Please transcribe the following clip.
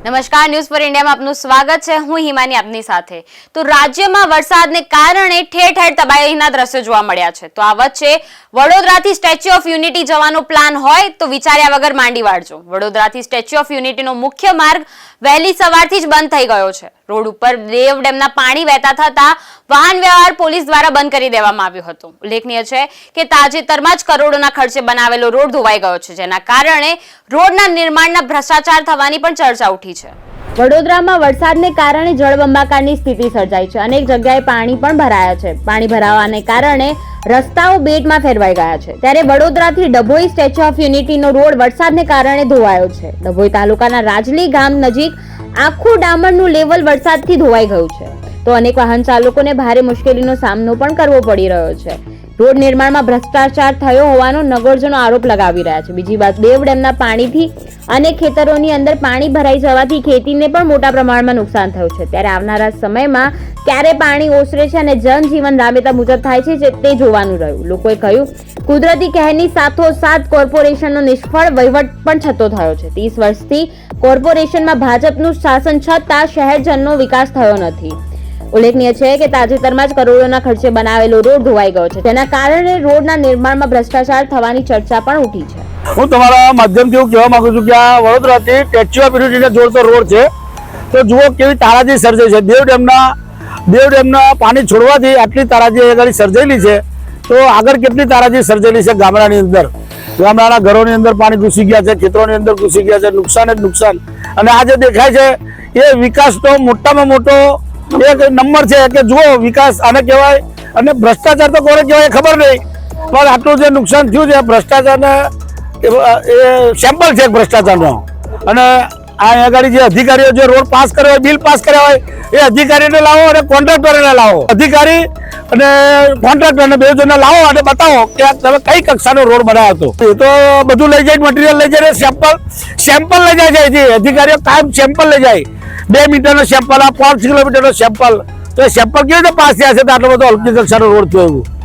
નમસ્કાર, news for ઇન્ડિયામાં આપનું સ્વાગત છે। હું હિમાની આપની સાથે। તો રાજ્યમાં વરસાદને કારણે ઠેર ઠેર તબાહીના દ્રશ્યો જોવા મળ્યા છે। તો આ વચ્ચે વડોદરાથી સ્ટેચ્યુ ઓફ યુનિટી જવાનો પ્લાન હોય તો વિચાર્યા વગર માંડી વાળજો। વડોદરાથી સ્ટેચ્યુ ઓફ યુનિટીનો મુખ્ય માર્ગ વહેલી સવારથી જ બંધ થઈ ગયો છે। રોડ ઉપર દેવ ડેમના પાણી વહેતા થતા વાહન વ્યવહાર પોલીસ દ્વારા બંધ કરી દેવામાં આવ્યો હતો। ઉલ્લેખનીય છે કે તાજેતરમાં જ કરોડોના ખર્ચે બનાવેલો રોડ ધોવાઈ ગયો છે, જેના કારણે રોડના નિર્માણના ભ્રષ્ટાચાર થવાની પણ ચર્ચા ઉઠી છે। વડોદરામાં વરસાદને કારણે જળબંબાકારની સ્થિતિ સર્જાઈ છે। અનેક જગ્યાએ પાણી પણ ભરાયા છે। પાણી ભરાવાને કારણે રસ્તાઓ બેટમાં ફેરવાઈ ગયા છે। ત્યારે વડોદરાથી ડભોઈ સ્ટેચ્યુ ઓફ યુનિટીનો રોડ વરસાદને કારણે ધોવાયો છે। ડભોઈ તાલુકાના રાજલી ગામ નજીક આખું ડામરનું લેવલ વરસાદથી ધોવાઈ ગયું છે, તો અનેક વાહન ચાલકોને ભારે મુશ્કેલીનો સામનો પણ કરવો પડી રહ્યો છે। રોડ નિર્માણમાં ભ્રષ્ટાચાર થયો હોવાનો નગરજનો આરોપ લગાવી રહ્યા છે। બીજી બાજુ દેવ ડેમના પાણીથી અનેક ખેતરોની અંદર પાણી ભરાઈ જવાથી ખેતીને પણ મોટા પ્રમાણમાં નુકસાન થયું છે। ત્યારે આવનારા સમયમાં ક્યારે પાણી ઓસરે છે અને જનજીવન રાબેતા મુજબ થાય છે તે જોવાનું રહ્યું। લોકોએ કહ્યું, કુદરતી કહેરની સાથોસાથ કોર્પોરેશનનો નિષ્ફળ વહીવટ પણ થતો થયો છે। 30 વર્ષથી કોર્પોરેશનમાં ભાજપનું શાસન છતાં શહેરજનનો વિકાસ થયો નથી। ઉલ્લેખનીય છે કે તાજેતરમાં જ કરોડોના ખર્ચે બનાવેલો રોડ ધોવાઈ ગયો છે, તેના કારણે રોડના નિર્માણમાં ભ્રષ્ટાચાર થવાની ચર્ચા પણ ઉઠી છે। હું તમારા માધ્યમથી એવું કહેવા માંગુ છું કે આ વડોદરાથી સ્ટેચ્યુ ઓફ યુનિટીને જોડતો રોડ છે, તો જુઓ કેવી તારાજી સર્જાઈ છે। દેવ ડેમના પાણી છોડવાથી આટલી તારાજી આગળ સર્જાયેલી છે, તો આગળ કેટલી તારાજી સર્જાયેલી છે ગામડાની અંદર। ગામડાના ઘરોની અંદર પાણી ઘૂસી ગયા છે, ખેતરોની અંદર ઘૂસી ગયા છે, નુકસાન જ નુકસાન। અને આ જે દેખાય છે એ વિકાસનો મોટામાં મોટો એક નંબર છે કે જુઓ વિકાસ આને કહેવાય, અને ભ્રષ્ટાચાર તો કોને કહેવાય ખબર નહીં, પણ આટલું જે નુકસાન થયું છે ભ્રષ્ટાચારને એ સેમ્પલ છે ભ્રષ્ટાચારનો। અને આ આગળ જે અધિકારીઓ જે રોડ પાસ કર્યો હોય, બિલ પાસ કર્યા હોય, એ અધિકારીને લાવો અને કોન્ટ્રાક્ટરને લાવો। અધિકારી અને કોન્ટ્રાક્ટરને બે જણને લાવો અને બતાવો કે તમે કઈ કક્ષાનો રોડ બનાવ્યો હતો। એ તો બધું લઈ જાય, મટીરિયલ લઈ જાય, સેમ્પલ લઈ જાય છે। અધિકારીઓ કાયમ સેમ્પલ લઈ જાય, 2 મીટરનો સેમ્પલ, 5 કિલોમીટરનો સેમ્પલ, તો સેમ્પલ કેવી રીતે પાસ થયા છે? તો આટલો બધો હલકી કક્ષાનો રોડ થયો।